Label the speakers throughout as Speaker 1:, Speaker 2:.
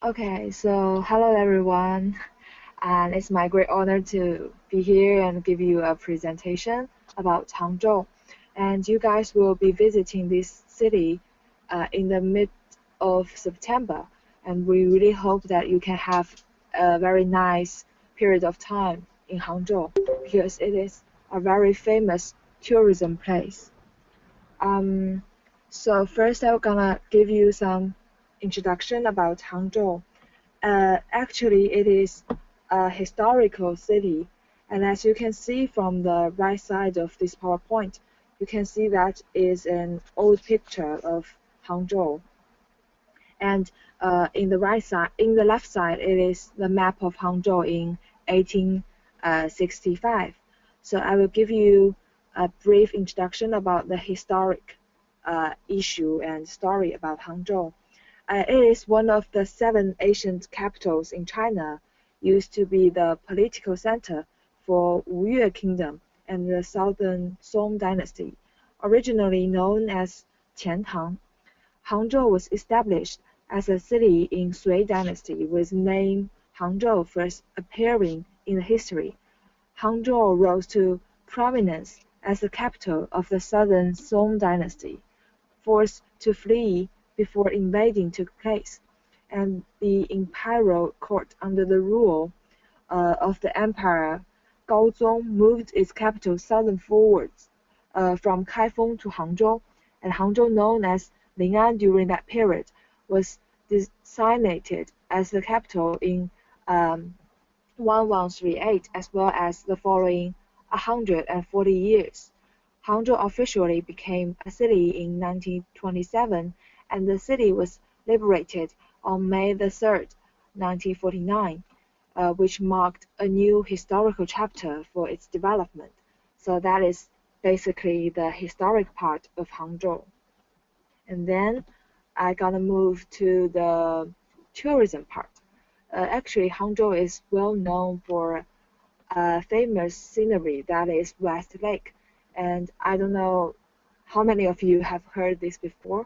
Speaker 1: Okay, so hello everyone, and it's my great honor to be here and give you a presentation about Hangzhou. And you guys will be visiting this city in the mid of September, and we really hope that you can have a very nice period of time in Hangzhou because it is a very famous tourism place. Um, so first I'm gonna give you some introduction about Hangzhou. Actually, it is a historical city, and as you can see from the right side of this PowerPoint, you can see that is an old picture of Hangzhou. And in the right side, in the left side, it is the map of Hangzhou in 1865. So I will give you a brief introduction about the historic issue and story about Hangzhou. It is one of the seven ancient capitals in China, used to be the political center for Wu Kingdom and the Southern Song Dynasty, originally known as Qiantang. Hangzhou was established as a city in Sui Dynasty, with name Hangzhou first appearing in the history. Hangzhou rose to prominence as the capital of the Southern Song Dynasty, forced to flee before invading took place, and the imperial court under the rule of the Emperor Gaozong moved its capital southernwards from Kaifeng to Hangzhou, and Hangzhou, known as Lin'an during that period, was designated as the capital in 1138 as well as the following 140 years. Hangzhou officially became a city in 1927, and the city was liberated on May the 3rd, 1949, which marked a new historical chapter for its development. So that is basically the historic part of Hangzhou. And then I gotta move to the tourism part. Actually, Hangzhou is well known for a famous scenery that is West Lake, and I don't know how many of you have heard this before.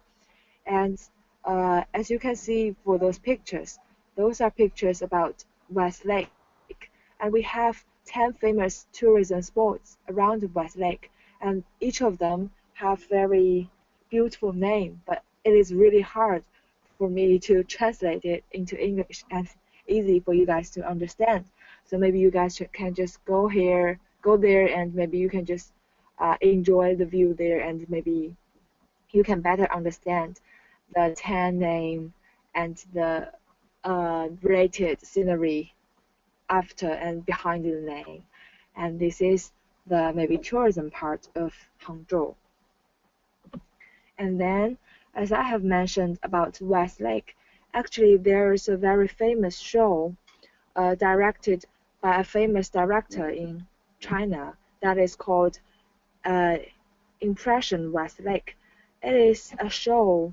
Speaker 1: And as you can see for those pictures, those are pictures about West Lake, and we have 10 famous tourism spots around West Lake, and each of them have very beautiful name, but it is really hard for me to translate it into English and easy for you guys to understand. So maybe you guys can just go there, and maybe you can just enjoy the view there, and maybe you can better understand the town name and the related scenery after and behind the name. And this is the maybe tourism part of Hangzhou. And then, as I have mentioned about West Lake, actually there is a very famous show directed by a famous director in China that is called uh, Impression West Lake. It is a show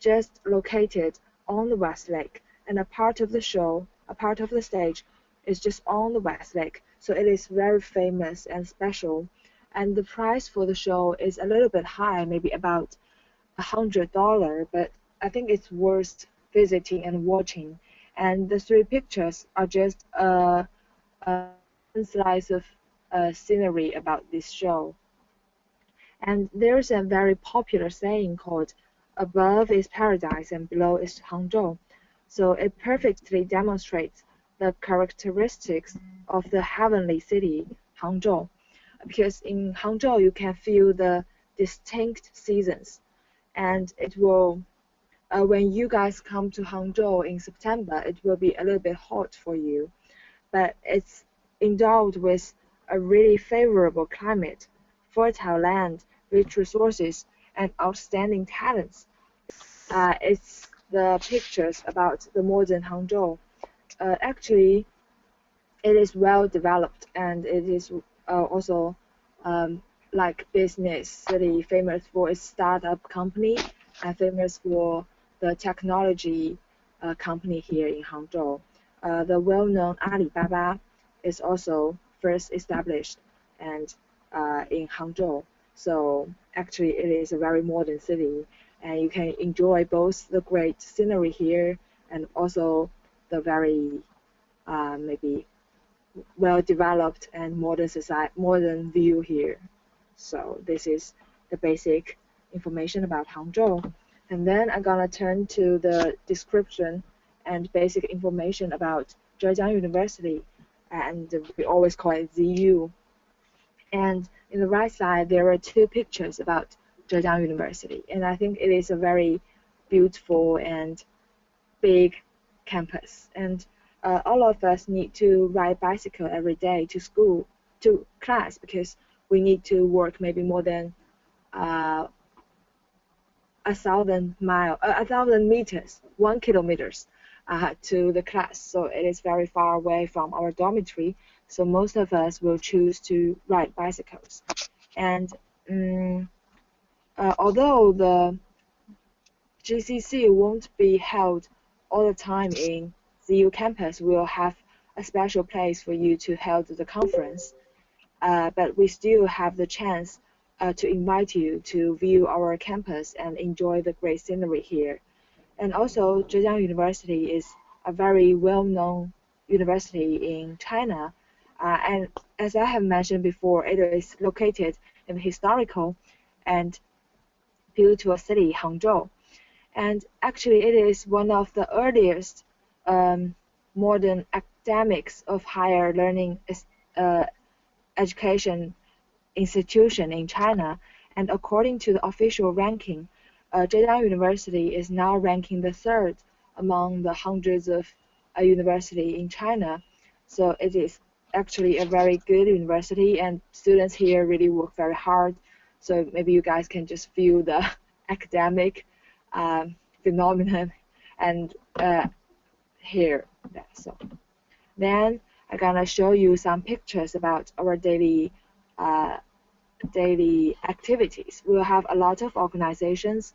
Speaker 1: just located on the West Lake, and a part of the show, a part of the stage, is just on the West Lake. So it is very famous and special. And the price for the show is a little bit high, maybe about $100, but I think it's worth visiting and watching. And the three pictures are just a slice of scenery about this show. And there's a very popular saying called "above is paradise and below is Hangzhou." So it perfectly demonstrates the characteristics of the heavenly city, Hangzhou. Because in Hangzhou you can feel the distinct seasons, and it will when you guys come to Hangzhou in September, it will be a little bit hot for you, but it's endowed with a really favorable climate, fertile land, rich resources, and outstanding talents. It's the pictures about the modern Hangzhou. Actually, it is well developed, and it is also um, like business city, famous for its startup company and famous for the technology company here in Hangzhou. The well-known Alibaba is also first established and in Hangzhou. So actually, it is a very modern city, and you can enjoy both the great scenery here and also the very maybe well-developed and modern view here. So this is the basic information about Hangzhou. And then I'm gonna turn to the description and basic information about Zhejiang University, and we always call it ZU. And in the right side, there are two pictures about Zhejiang University, and I think it is a very beautiful and big campus. And all of us need to ride bicycle every day to class, because we need to work maybe more than 1,000 meters, 1 kilometers to the class. So it is very far away from our dormitory. So most of us will choose to ride bicycles. And although the GCC won't be held all the time in ZU campus, we'll have a special place for you to hold the conference. But we still have the chance to invite you to view our campus and enjoy the great scenery here. And also, Zhejiang University is a very well-known university in China. And as I have mentioned before, it is located in the historical and beautiful city, Hangzhou. And actually, it is one of the earliest modern academics of higher learning education institution in China. And according to the official ranking, Zhejiang University is now ranking the third among the hundreds of universities in China. So it is actually a very good university, and students here really work very hard. So maybe you guys can just feel the academic phenomenon and here. So then I'm gonna show you some pictures about our daily activities. We'll have a lot of organizations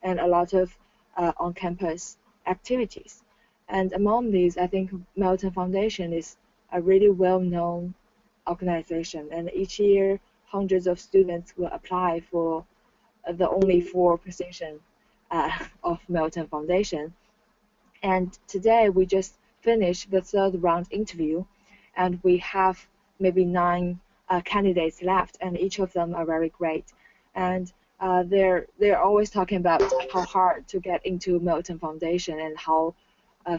Speaker 1: and a lot of on-campus activities. And among these, I think Melton Foundation is a really well-known organization. And each year, hundreds of students will apply for the only 4 positions of Melton Foundation. And today, we just finished the 3rd round interview, and we have maybe 9 candidates left, and each of them are very great. And they're always talking about how hard to get into Melton Foundation and how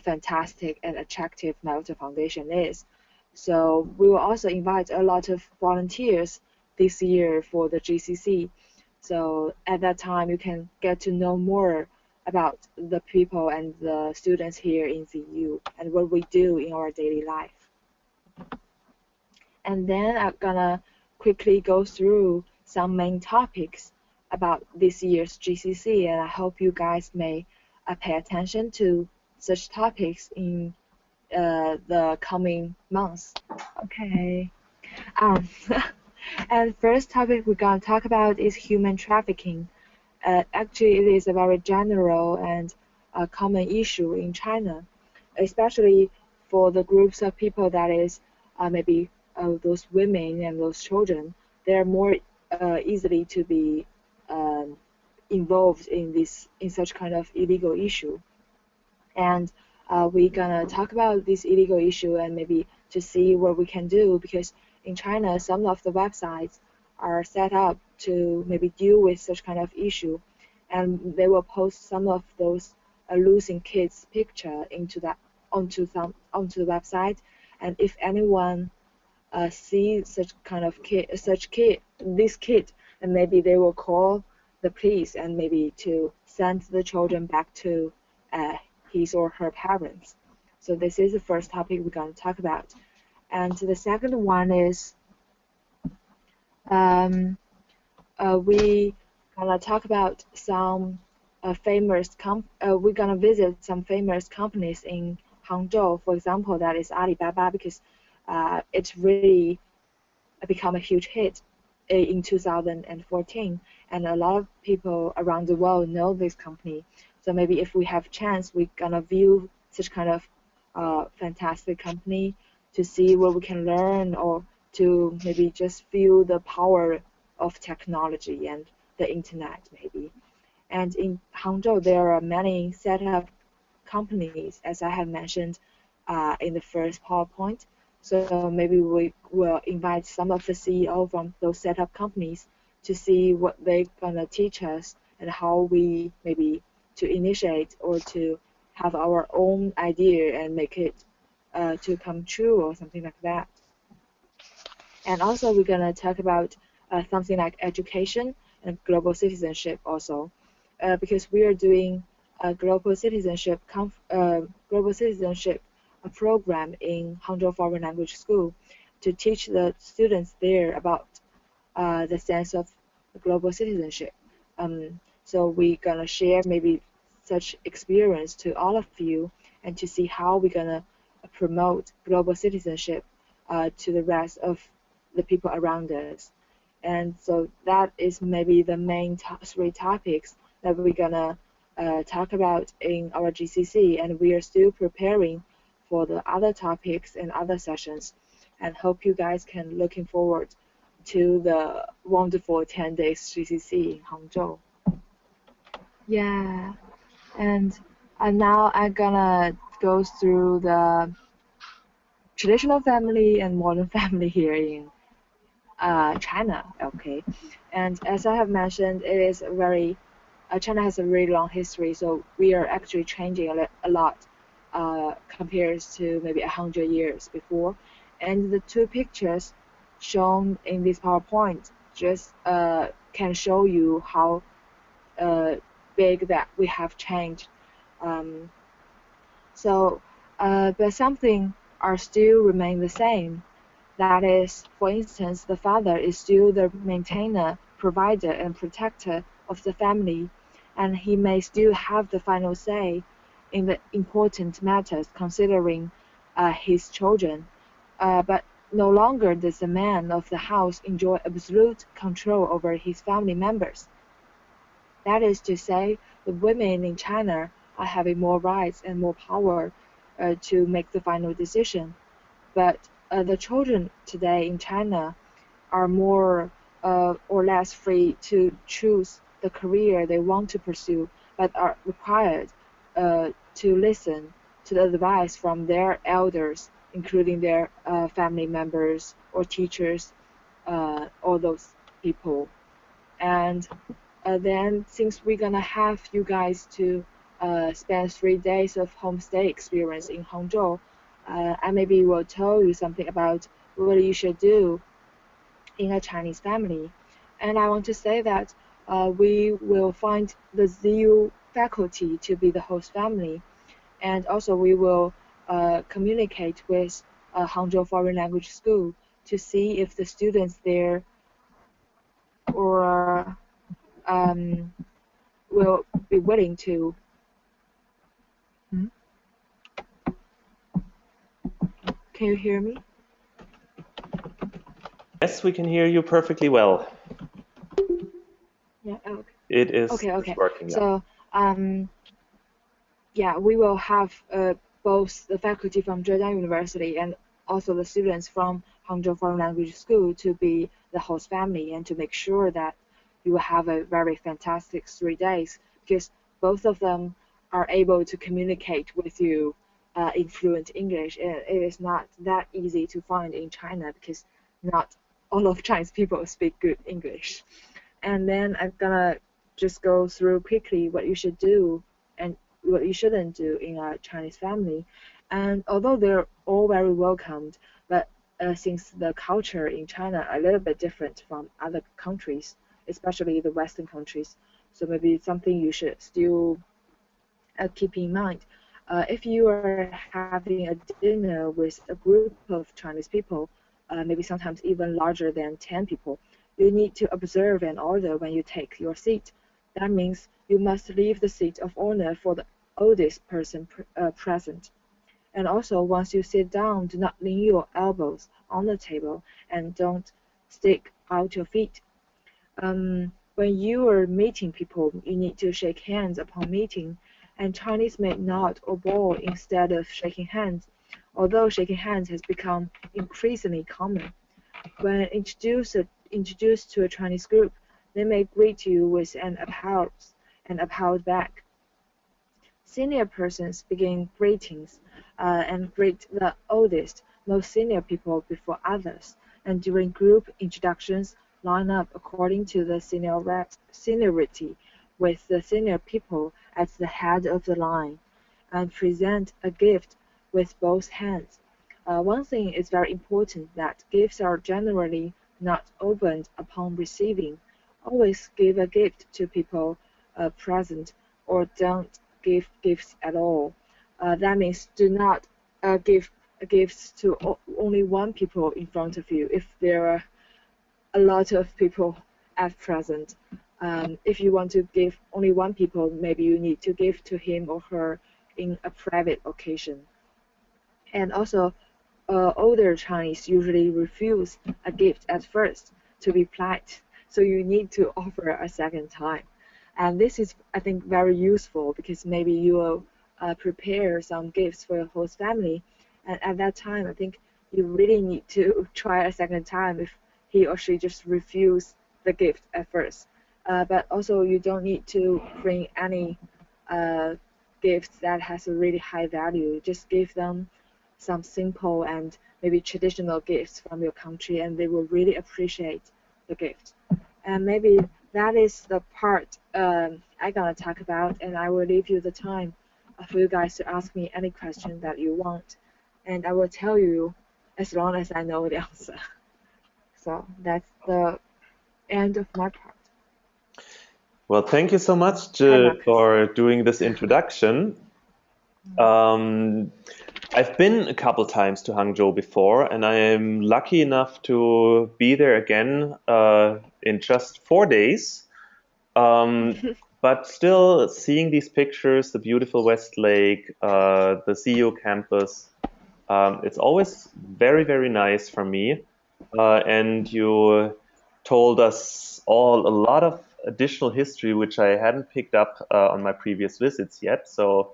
Speaker 1: fantastic and attractive Melton Foundation is. So we will also invite a lot of volunteers this year for the GCC. So at that time, you can get to know more about the people and the students here in ZU and what we do in our daily life. And then I'm gonna quickly go through some main topics about this year's GCC, and I hope you guys may pay attention to such topics in the coming months. Okay. And first topic we're gonna talk about is human trafficking. Actually, it is a very general and common issue in China, especially for the groups of people that is maybe those women and those children. They are more easily to be involved in such kind of illegal issue. And we're gonna talk about this illegal issue and maybe to see what we can do, because in China, some of the websites are set up to maybe deal with such kind of issue, and they will post some of those losing kids' picture onto the website. And if anyone sees such kind of this kid, and maybe they will call the police and maybe to send the children back to his or her parents. So this is the first topic we're going to talk about. And the second one is we gonna talk about some we're gonna visit some famous companies in Hangzhou. For example, that is Alibaba, because it's really become a huge hit in 2014, and a lot of people around the world know this company. So maybe if we have chance, we're gonna view such kind of fantastic company to see what we can learn, or to maybe just feel the power of technology and the internet maybe. And in Hangzhou, there are many set-up companies, as I have mentioned, in the first PowerPoint. So maybe we will invite some of the CEO from those setup companies to see what they're gonna teach us and how we maybe to initiate or to have our own idea and make it to come true or something like that. And also we're gonna talk about something like education and global citizenship also, because we are doing a global citizenship program in Hangzhou Foreign Language School to teach the students there about the sense of global citizenship. So we're gonna share maybe such experience to all of you and to see how we're gonna promote global citizenship to the rest of the people around us. And so that is maybe the main three topics that we're gonna talk about in our GCC, and we are still preparing for the other topics and other sessions, and hope you guys can looking forward to the wonderful 10 days GCC in Hangzhou. Yeah, and now I'm gonna go through the traditional family and modern family here in China. Okay, and as I have mentioned, it is a very China has a very long history, so we are actually changing a lot compared to maybe 100 years before. And the two pictures shown in this PowerPoint just can show you how big that we have changed. But something are still remain the same. That is, for instance, the father is still the maintainer, provider, and protector of the family, and he may still have the final say in the important matters considering his children. But no longer does the man of the house enjoy absolute control over his family members. That is to say, the women in China are having more rights and more power to make the final decision. But the children today in China are more or less free to choose the career they want to pursue, but are required to listen to the advice from their elders, including their family members or teachers, all those people. And then, since we're gonna have you guys to spend 3 days of homestay experience in Hangzhou, I maybe will tell you something about what you should do in a Chinese family. And I want to say that we will find the ZU faculty to be the host family, and also we will communicate with Hangzhou Foreign Language School to see if the students there or will be willing to. Can you hear me?
Speaker 2: Yes, we can hear you perfectly well.
Speaker 1: Yeah. Okay.
Speaker 2: It is
Speaker 1: Okay.
Speaker 2: working.
Speaker 1: So yeah, we will have both the faculty from Zhejiang University and also the students from Hangzhou Foreign Language School to be the host family and to make sure that you will have a very fantastic 3 days, because both of them are able to communicate with you in fluent English. It is not that easy to find in China because not all of Chinese people speak good English. And then I'm gonna just go through quickly what you should do and what you shouldn't do in a Chinese family. And although they're all very welcomed, but since the culture in China are a little bit different from other countries, especially the Western countries, so maybe it's something you should still keep in mind. If you are having a dinner with a group of Chinese people, maybe sometimes even larger than 10 people, you need to observe an order when you take your seat. That means you must leave the seat of honor for the oldest person present. And also, once you sit down, do not lean your elbows on the table and don't stick out your feet. When you are meeting people, you need to shake hands upon meeting, and Chinese may nod or bow instead of shaking hands, although shaking hands has become increasingly common. When introduced to a Chinese group, they may greet you with an applause back. Senior persons begin greetings and greet the oldest, most senior people before others. And during group introductions, line up according to the seniority, with the senior people at the head of the line, and present a gift with both hands. One thing is very important, that gifts are generally not opened upon receiving. Always give a gift to people present, or don't give gifts at all. That means do not give gifts to only one people in front of you if there are a lot of people at present. If you want to give only one people, maybe you need to give to him or her in a private occasion. And also, older Chinese usually refuse a gift at first to be polite, so you need to offer a second time. And this is, I think, very useful because maybe you will prepare some gifts for your host family, and at that time, I think you really need to try a second time if he or she just refuse the gift at first. But also, you don't need to bring any uh, gifts that has a really high value. Just give them some simple and maybe traditional gifts from your country, and they will really appreciate the gift. And maybe that is the part I'm gonna talk about, and I will leave you the time for you guys to ask me any question that you want, and I will tell you as long as I know the answer. So that's the end of my part.
Speaker 2: Well, thank you so much,
Speaker 1: Hi,
Speaker 2: Jill,
Speaker 1: Marcus.
Speaker 2: for doing this introduction. Um, I've been a couple times to Hangzhou before, and I am lucky enough to be there again in just 4 days. But still, seeing these pictures, the beautiful West Lake, the CU campus, it's always very, very nice for me. And you told us all a lot of additional history, which I hadn't picked up on my previous visits yet. So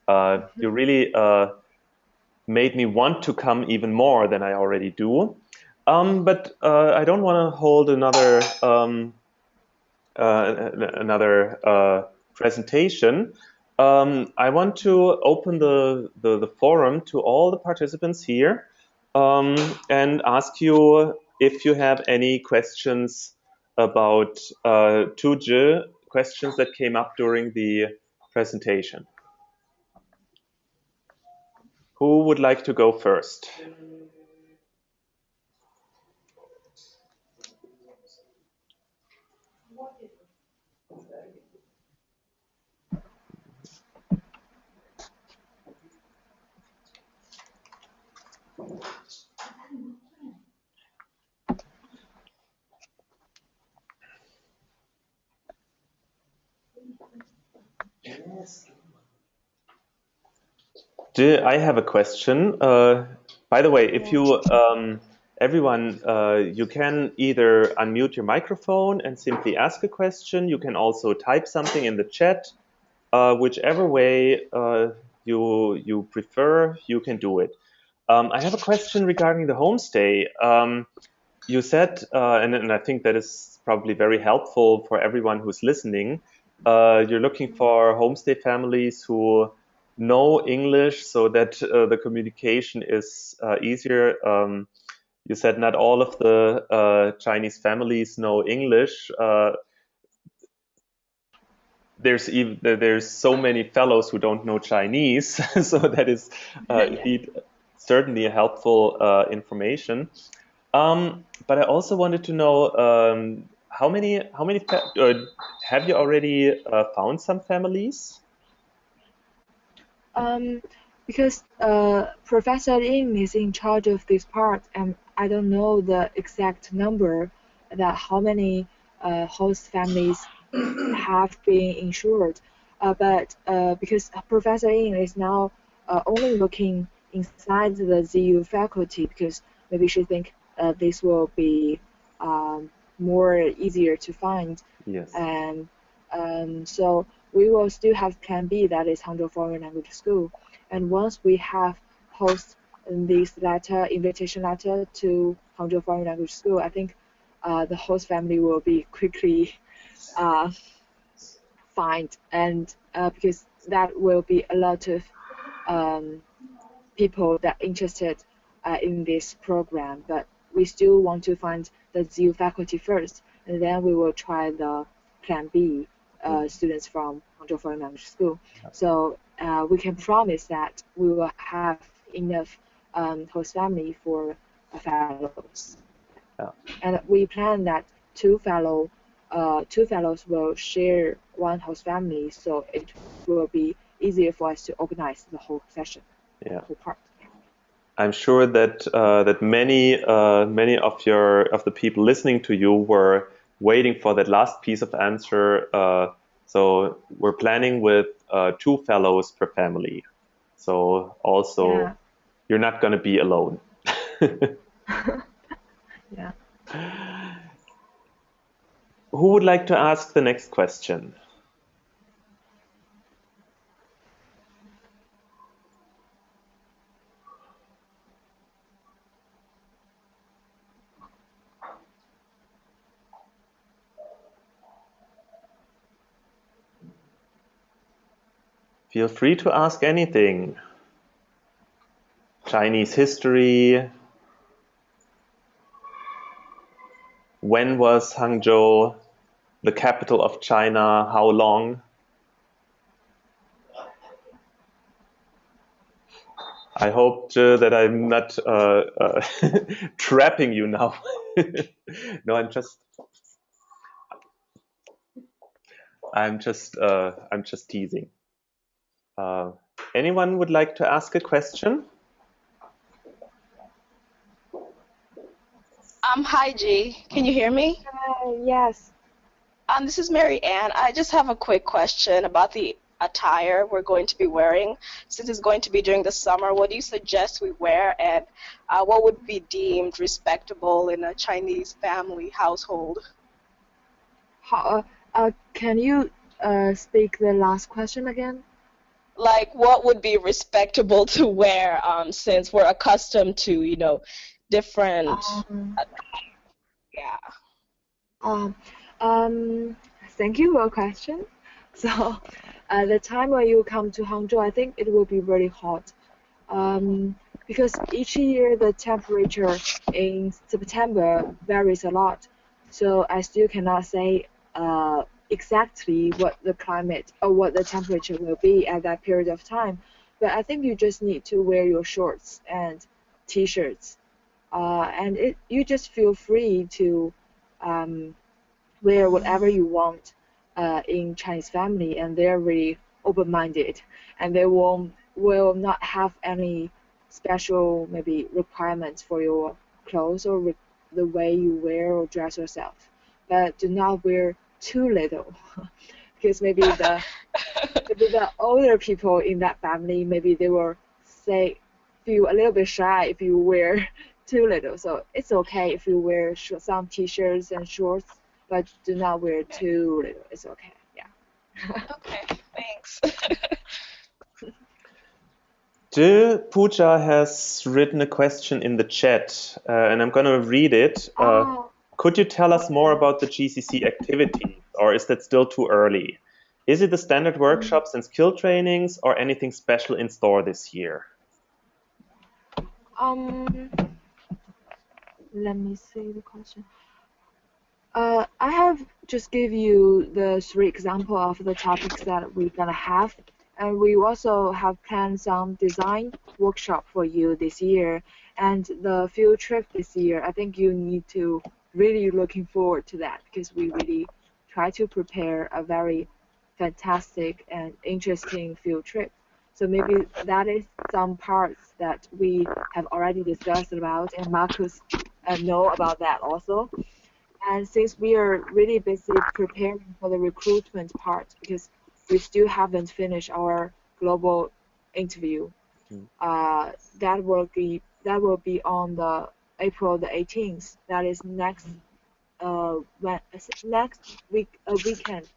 Speaker 2: you really made me want to come even more than I already do. But I don't want to hold another presentation. I want to open the forum to all the participants here and ask you if you have any questions about Tuje, questions that came up during the presentation. Who would like to go first? I have a question. By the way, if you, everyone, you can either unmute your microphone and simply ask a question. You can also type something in the chat. Whichever way you prefer, you can do it. I have a question regarding the homestay. You said, and I think that is probably very helpful for everyone who's listening. You're looking for homestay families who know English so that the communication is easier. You said not all of the Chinese families know English. There's so many fellows who don't know Chinese, so that is
Speaker 1: Yeah.
Speaker 2: indeed certainly a helpful information. But I also wanted to know have you already found some families?
Speaker 1: Um, because Professor Ying is in charge of this part, and I don't know the exact number that how many host families have been insured. But because Professor Ying is now only looking inside the ZU faculty, because maybe she think this will be more easier to find.
Speaker 2: Yes.
Speaker 1: And so we will still have Plan B, that is Hangzhou Foreign Language School. And once we have post this letter, invitation letter to Hangzhou Foreign Language School, I think the host family will be quickly find, and because that will be a lot of people that interested in this program, but we still want to find the ZU faculty first, and then we will try the Plan B students from Hangzhou Foreign Language School. So we can promise that we will have enough host family for fellows.
Speaker 2: Yeah.
Speaker 1: And we plan that two fellows will share one host family, so it will be easier for us to organize the whole session,
Speaker 2: Yeah.
Speaker 1: the whole part.
Speaker 2: I'm sure that that many of the people listening to you were waiting for that last piece of answer. So we're planning with 2 fellows per family. So also you're not going to be alone.
Speaker 1: Yeah.
Speaker 2: Who would like to ask the next question? Feel free to ask anything. Chinese history. When was Hangzhou the capital of China? How long? I hope that I'm not trapping you now. No, I'm just teasing. Anyone would like to ask a question?
Speaker 3: Hi G, can you hear me?
Speaker 1: Yes.
Speaker 3: This is Mary Ann. I just have a quick question about the attire we're going to be wearing. Since it's going to be during the summer, what do you suggest we wear, and what would be deemed respectable in a Chinese family household?
Speaker 1: Can you speak the last question again?
Speaker 3: Like, what would be respectable to wear, since we're accustomed to, different, yeah.
Speaker 1: Thank you for your question. So, the time when you come to Hangzhou, I think it will be really hot. Because each year the temperature in September varies a lot. So I still cannot say exactly what the climate or what the temperature will be at that period of time. But I think you just need to wear your shorts and t-shirts. And you just feel free to wear whatever you want in Chinese family, and they're really open-minded, and they will not have any special maybe requirements for your clothes or the way you wear or dress yourself. But do not wear too little, because maybe the older people in that family, maybe they will feel a little bit shy if you wear too little. So it's okay if you wear some t-shirts and shorts, but do not wear too little. It's okay. Yeah.
Speaker 3: Okay, thanks.
Speaker 2: Pooja has written a question in the chat, and I'm going to read it. Could you tell us more about the GCC activities, or is that still too early? Is it the standard workshops and skill trainings, or anything special in store this year?
Speaker 1: Let me see the question. I have just give you the 3 examples of the topics that we're gonna have, and we also have planned some design workshop for you this year. And the field trip this year, I think you need to really looking forward to that, because we really try to prepare a very fantastic and interesting field trip. So maybe that is some parts that we have already discussed about, and Marcus know about that also. And since we are really busy preparing for the recruitment part, because we still haven't finished our global interview, that will be on the April the 18th. That is next next weekend.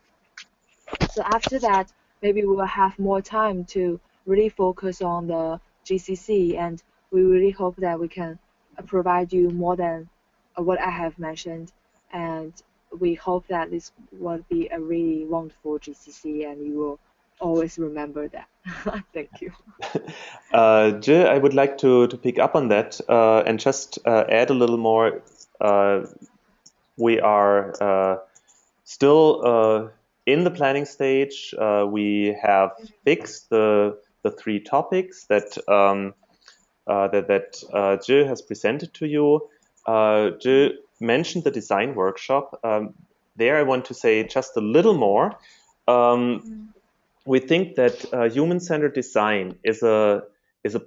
Speaker 1: So after that, maybe we will have more time to really focus on the GCC, and we really hope that we can provide you more than what I have mentioned. And we hope that this will be a really wonderful GCC, and you will always remember that. Thank you.
Speaker 2: Jill, I would like to pick up on that and just add a little more. We are still in the planning stage. We have fixed the three topics that Jill has presented to you. Jill mentioned the design workshop. There, I want to say just a little more. We think that human-centered design is a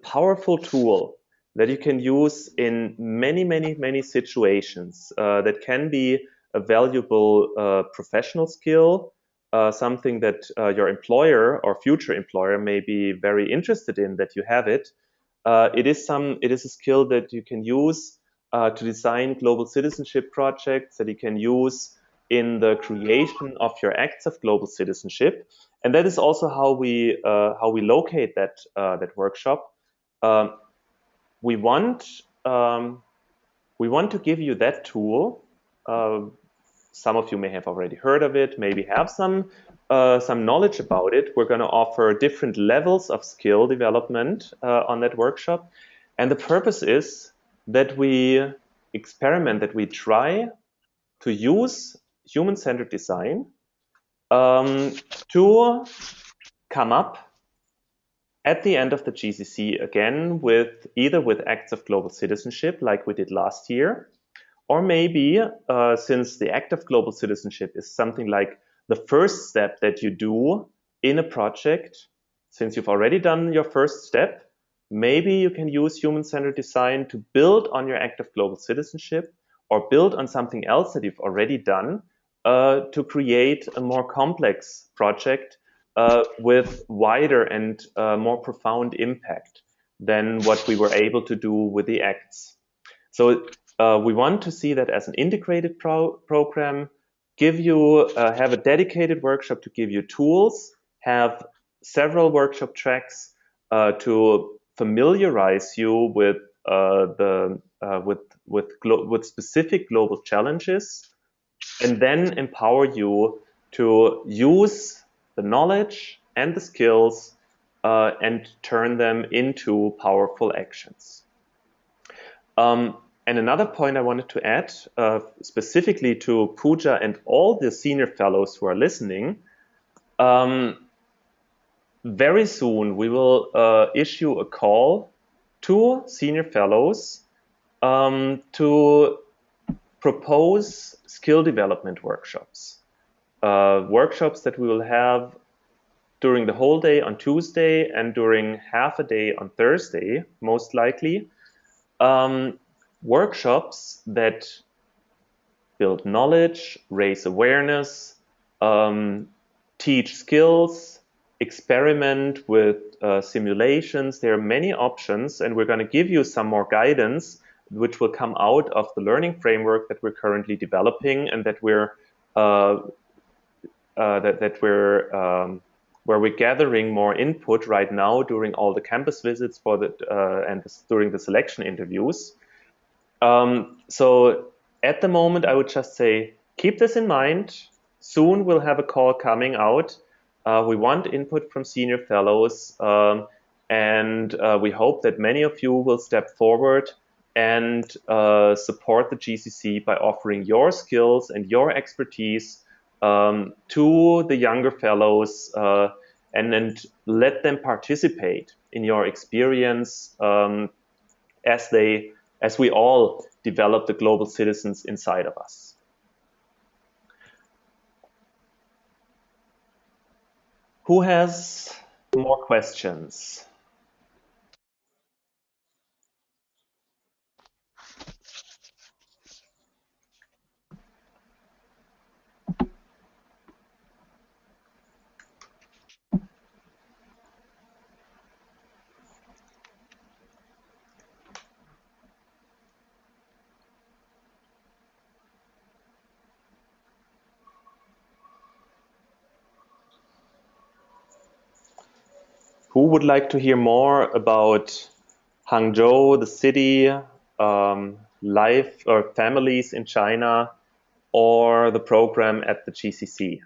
Speaker 2: powerful tool that you can use in many situations. That can be a valuable professional skill, something that your employer or future employer may be very interested in, that you have it. It is a skill that you can use to design global citizenship projects, that you can use in the creation of your acts of global citizenship. And that is also how we locate that workshop. We want to give you that tool. Some of you may have already heard of it, maybe have some knowledge about it. We're going to offer different levels of skill development on that workshop, and the purpose is that we experiment, that we try to use human-centered design to come up at the end of the GCC again with either with acts of global citizenship like we did last year, or maybe since the act of global citizenship is something like the first step that you do in a project, since you've already done your first step, maybe you can use human-centered design to build on your act of global citizenship or build on something else that you've already done to create a more complex project with wider and more profound impact than what we were able to do with the acts. So we want to see that as an integrated program, have a dedicated workshop to give you tools, have several workshop tracks to familiarize you with with specific global challenges, and then empower you to use the knowledge and the skills and turn them into powerful actions. And another point I wanted to add, specifically to Pooja and all the senior fellows who are listening, very soon we will issue a call to senior fellows to propose skill development workshops. Workshops that we will have during the whole day on Tuesday and during half a day on Thursday, most likely. Workshops that build knowledge, raise awareness, teach skills, experiment with simulations. There are many options, and we're going to give you some more guidance which will come out of the learning framework that we're currently developing and that we're where we're gathering more input right now during all the campus visits during the selection interviews. So at the moment, I would just say, keep this in mind. Soon we'll have a call coming out. We want input from senior fellows, and we hope that many of you will step forward and support the GCC by offering your skills and your expertise to the younger fellows and let them participate in your experience as we all develop the global citizens inside of us. Who has more questions? Who would like to hear more about Hangzhou, the city, life or families in China, or the program at the GCC?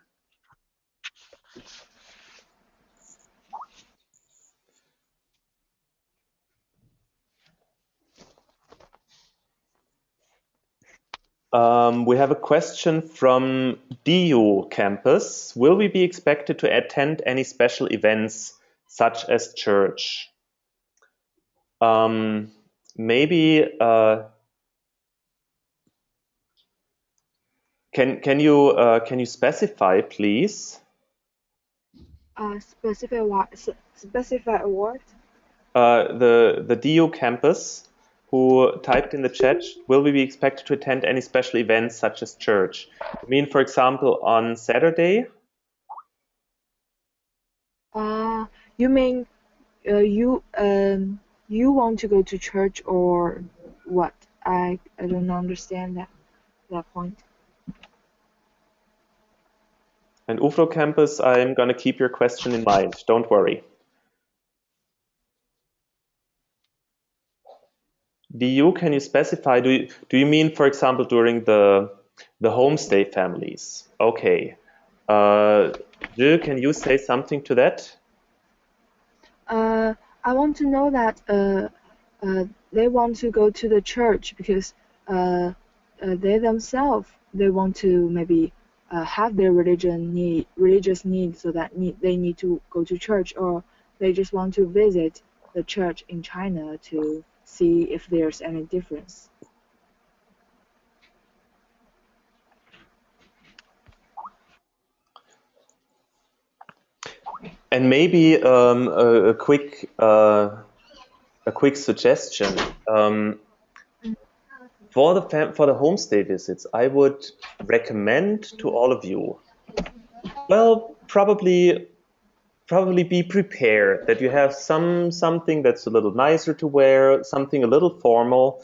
Speaker 2: We have a question from DU campus. Will we be expected to attend any special events such as church? Maybe can you specify, please?
Speaker 1: Specify what? Specify what?
Speaker 2: The DU campus who typed in the chat, will we be expected to attend any special events such as church? I mean, for example, on Saturday?
Speaker 1: You mean you want to go to church or what? I don't understand that point.
Speaker 2: And UFRO campus, I'm going to keep your question in mind. Don't worry. DU, can you specify? Do you mean, for example, during the homestay families? Okay. Jill, can you say something to that?
Speaker 1: I want to know that they want to go to the church because they themselves they want to maybe have their religious needs, so that they need to go to church, or they just want to visit the church in China to see if there's any difference.
Speaker 2: And maybe a quick suggestion. For the homestay visits, I would recommend to all of you, well, probably be prepared that you have something that's a little nicer to wear, something a little formal,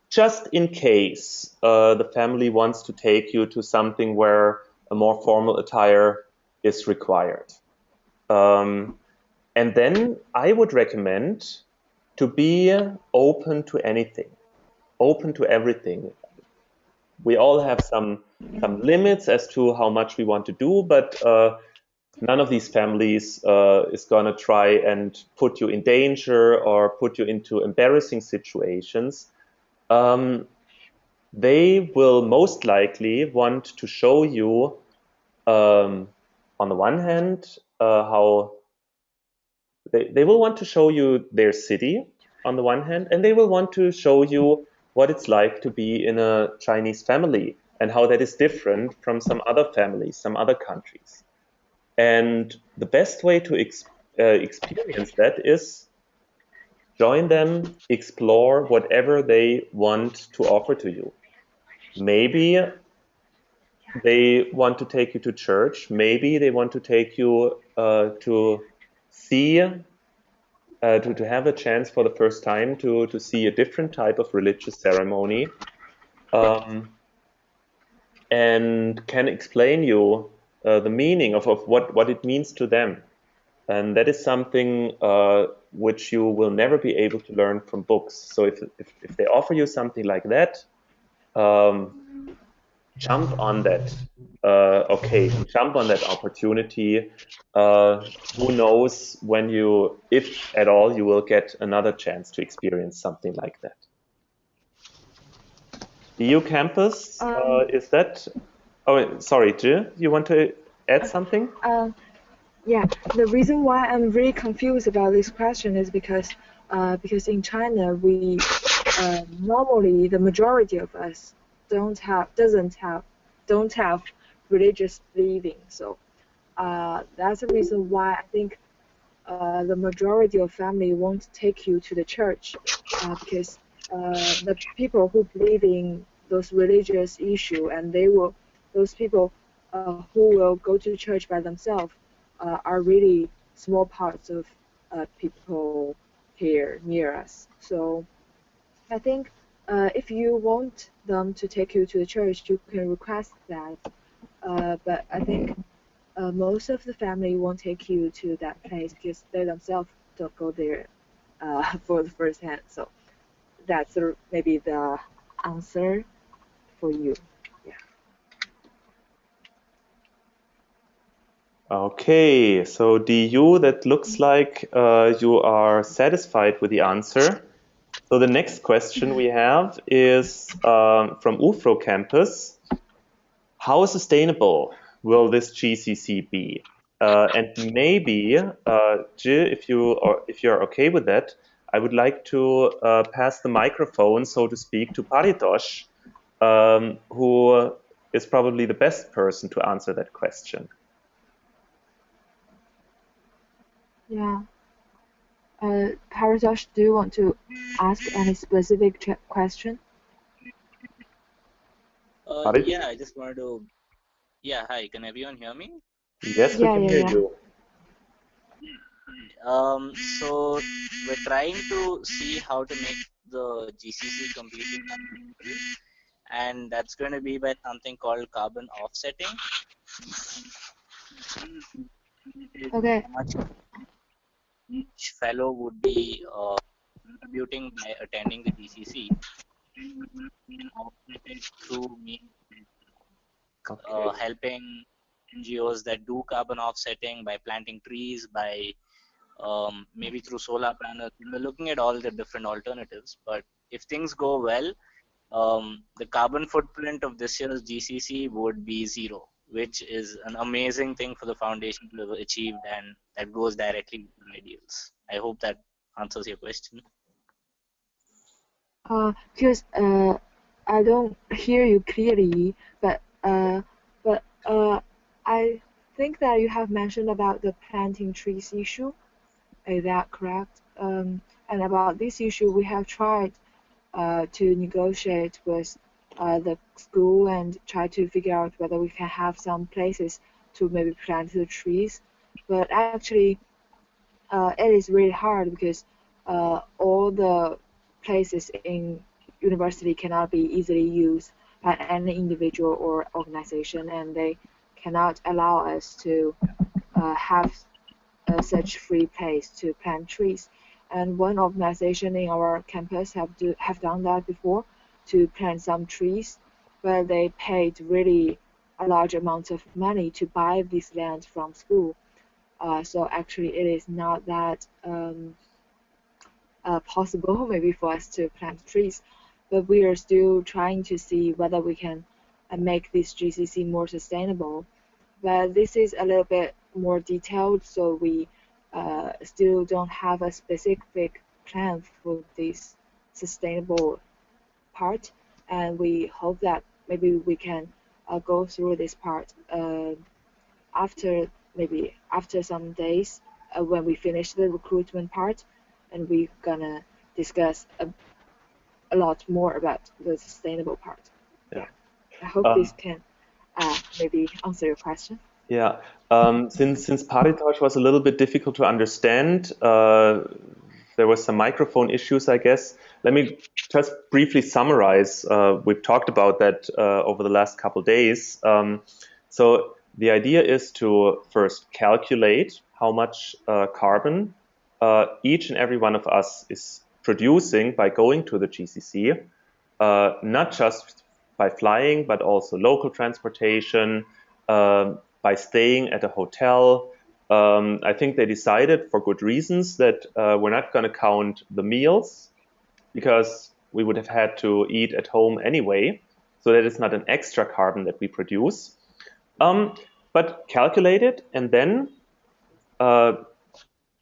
Speaker 2: just in case the family wants to take you to something where a more formal attire is required. And then I would recommend to be open to anything, open to everything. We all have some limits as to how much we want to do, but none of these families is going to try and put you in danger or put you into embarrassing situations. They will most likely want to show you, on the one hand, how they will want to show you their city on the one hand, and they will want to show you what it's like to be in a Chinese family and how that is different from some other families, some other countries. And the best way to experience that is join them, explore whatever they want to offer to you. Maybe they want to take you to church. Maybe they want to take you to see, to have a chance for the first time to see a different type of religious ceremony, and can explain you the meaning of what it means to them. And that is something which you will never be able to learn from books. So if they offer you something like that, jump on that occasion, jump on that opportunity. Who knows when if at all, you will get another chance to experience something like that. EU campus, is that? Oh, sorry, Jill, you want to add something?
Speaker 1: Yeah, the reason why I'm really confused about this question is because in China we normally the majority of us don't have religious believing. So that's the reason why I think the majority of family won't take you to the church because the people who believe in those religious issue and those people who will go to church by themselves are really small parts of people here near us. So I think if you want them to take you to the church, you can request that. But I think most of the family won't take you to that place because they themselves don't go there for the first hand. So that's maybe the answer for you. Yeah.
Speaker 2: Okay, so DU, that looks like you are satisfied with the answer. So the next question we have is from UFRO campus. How sustainable will this GCC be? And maybe, Jill, if you're okay with that, I would like to pass the microphone, so to speak, to Paritosh, who is probably the best person to answer that question.
Speaker 1: Yeah. Paritosh, do you want to ask any specific question?
Speaker 4: Yeah, I just wanted to. Yeah, hi. Can everyone hear me?
Speaker 2: Yes, we can hear you.
Speaker 4: So we're trying to see how to make the GCC completely carbon free, and that's going to be by something called carbon offsetting.
Speaker 1: Okay.
Speaker 4: How much each fellow would be contributing by attending the GCC, offsetted through me helping NGOs that do carbon offsetting by planting trees, by maybe through solar panels. We're looking at all the different alternatives, but if things go well, the carbon footprint of this year's GCC would be zero, which is an amazing thing for the foundation to have achieved, and that goes directly to the ideals. I hope that answers your question.
Speaker 1: Because I don't hear you clearly, but I think that you have mentioned about the planting trees issue. Is that correct? And about this issue, we have tried to negotiate with the school and try to figure out whether we can have some places to maybe plant the trees. But actually, it is really hard because all the places in university cannot be easily used by any individual or organization, and they cannot allow us to have such free place to plant trees. And one organization in our campus have done that before to plant some trees, but they paid really a large amount of money to buy this land from school. So actually, it is not that possible maybe for us to plant trees, but we are still trying to see whether we can make this GCC more sustainable. But this is a little bit more detailed, so we still don't have a specific plan for this sustainable part, and we hope that maybe we can go through this part after some days when we finish the recruitment part, and we're gonna discuss a lot more about the sustainable part. Yeah. I hope this can maybe answer your question.
Speaker 2: Yeah, since Paritosh was a little bit difficult to understand, there was some microphone issues, I guess. Let me just briefly summarize. We've talked about that over the last couple days. So the idea is to first calculate how much carbon each and every one of us is producing by going to the GCC, not just by flying, but also local transportation, by staying at a hotel. I think they decided for good reasons that we're not going to count the meals because we would have had to eat at home anyway. So that is not an extra carbon that we produce. But calculate it and then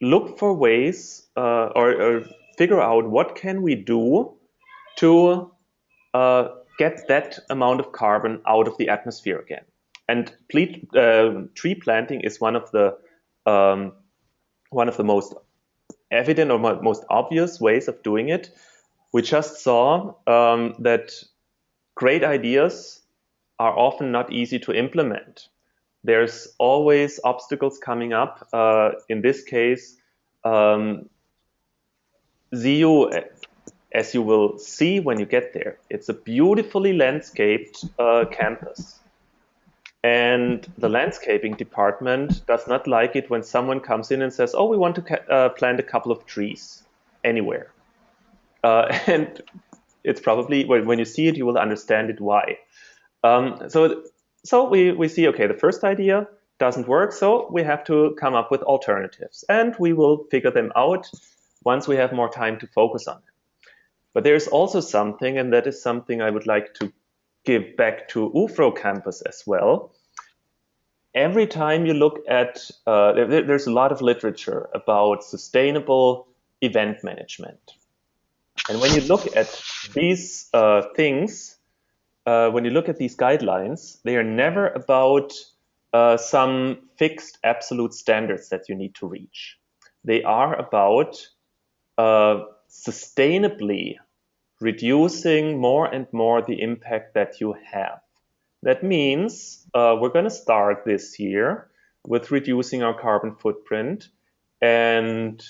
Speaker 2: look for ways or figure out what can we do to get that amount of carbon out of the atmosphere again. And tree planting is one of the most evident or most obvious ways of doing it. We just saw that great ideas are often not easy to implement. There's always obstacles coming up. In this case, ZU, as you will see when you get there, it's a beautifully landscaped campus. And the landscaping department does not like it when someone comes in and says, oh, we want to plant a couple of trees anywhere. And it's probably, when you see it, you will understand it why. So we see, okay, the first idea doesn't work, so we have to come up with alternatives. And we will figure them out once we have more time to focus on them. But there's also something, and that is something I would like to give back to UFRO campus as well. Every time you look at, there's a lot of literature about sustainable event management. And when you look at these things, when you look at these guidelines, they are never about some fixed absolute standards that you need to reach. They are about sustainably reducing more and more the impact that you have. That means we're going to start this year with reducing our carbon footprint, and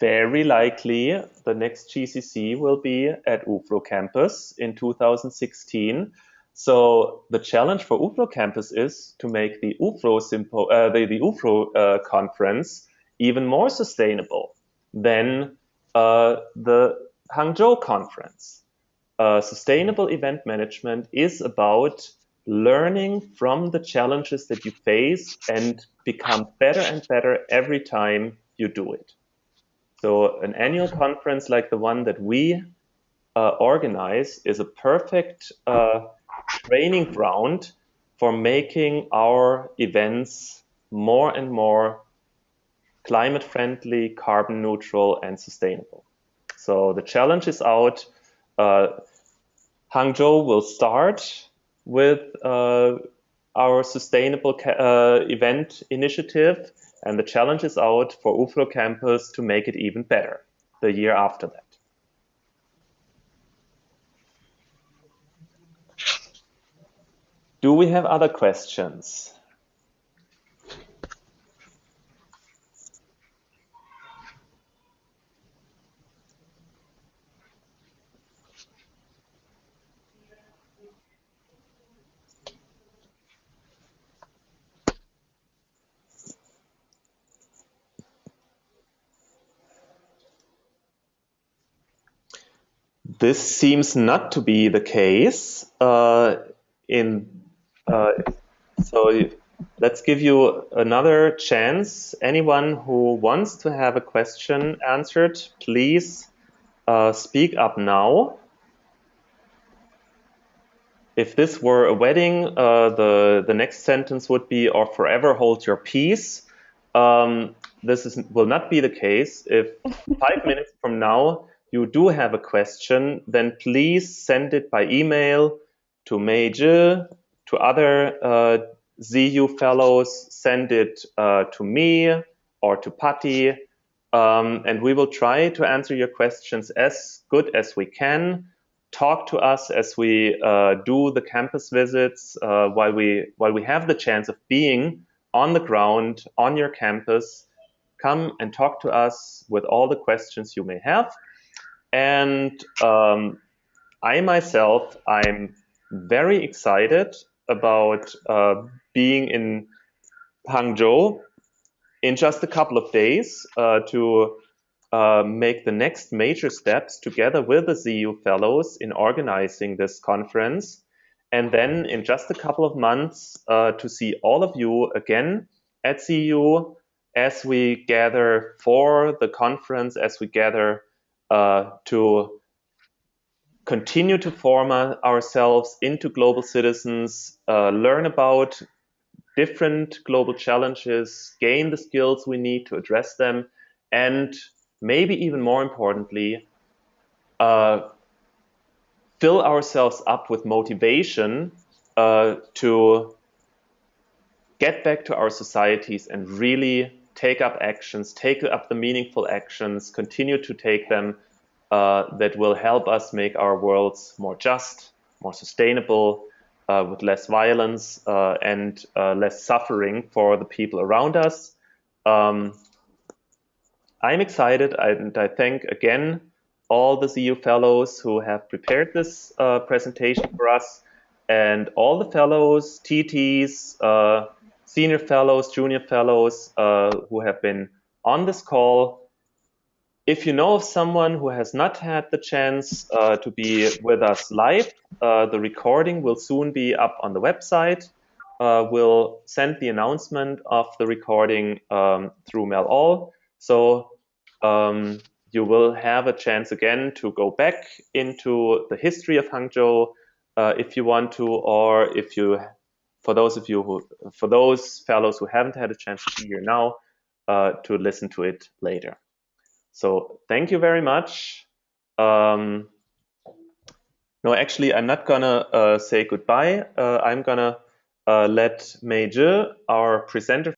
Speaker 2: very likely the next GCC will be at UFRO campus in 2016. So the challenge for UFRO campus is to make the UFRO conference even more sustainable than the Hangzhou conference. Sustainable event management is about learning from the challenges that you face and become better and better every time you do it. So an annual conference like the one that we organize is a perfect training ground for making our events more and more climate friendly, carbon neutral, and sustainable. So the challenge is out. Hangzhou will start with our sustainable event initiative, and the challenge is out for UFRO campus to make it even better the year after that. Do we have other questions? This seems not to be the case. So let's give you another chance. Anyone who wants to have a question answered, please speak up now. If this were a wedding, the next sentence would be, or forever hold your peace. This will not be the case. If 5 minutes from now you do have a question, then please send it by email to Meiji, to other ZU fellows, send it to me or to Patti, and we will try to answer your questions as good as we can. Talk to us as we do the campus visits, while we have the chance of being on the ground, on your campus. Come and talk to us with all the questions you may have. And I myself, I'm very excited about being in Hangzhou in just a couple of days to make the next major steps together with the ZU fellows in organizing this conference. And then in just a couple of months to see all of you again at ZU as we gather for the conference, as we gather to continue to form ourselves into global citizens, learn about different global challenges, gain the skills we need to address them, and maybe even more importantly, fill ourselves up with motivation to get back to our societies and really take up actions, take up the meaningful actions, continue to take them that will help us make our worlds more just, more sustainable, with less violence and less suffering for the people around us. I'm excited, and I thank again all the ZU fellows who have prepared this presentation for us, and all the fellows, TTs, senior fellows, junior fellows who have been on this call. If you know of someone who has not had the chance to be with us live, the recording will soon be up on the website. We'll send the announcement of the recording through mail all. So you will have a chance again to go back into the history of Hangzhou if you want to, or if you, for those fellows who haven't had a chance to be here now, to listen to it later. So thank you very much. No, actually, I'm not gonna say goodbye. I'm gonna let Mei Zhi, our presenter